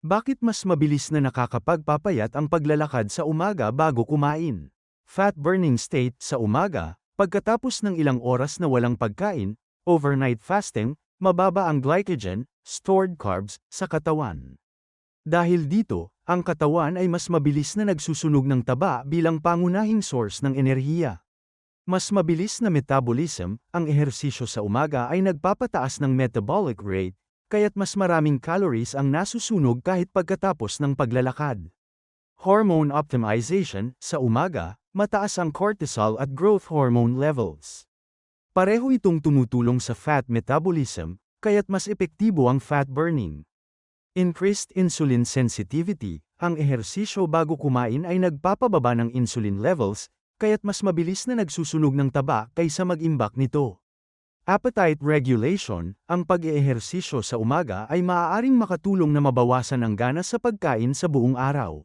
Bakit mas mabilis na nakakapagpapayat ang paglalakad sa umaga bago kumain? Fat burning state sa umaga, pagkatapos ng ilang oras na walang pagkain, overnight fasting, mababa ang glycogen, stored carbs, sa katawan. Dahil dito, ang katawan ay mas mabilis na nagsusunog ng taba bilang pangunahing source ng enerhiya. Mas mabilis na metabolism, ang ehersisyo sa umaga ay nagpapataas ng metabolic rate, kaya't mas maraming calories ang nasusunog kahit pagkatapos ng paglalakad. Hormone optimization, sa umaga, mataas ang cortisol at growth hormone levels. Pareho itong tumutulong sa fat metabolism, kaya't mas epektibo ang fat burning. Increased insulin sensitivity, ang ehersisyo bago kumain ay nagpapababa ng insulin levels, kaya't mas mabilis na nagsusunog ng taba kaysa mag-imbak nito. Appetite regulation, ang pag-eehersisyo sa umaga ay maaaring makatulong na mabawasan ang gana sa pagkain sa buong araw.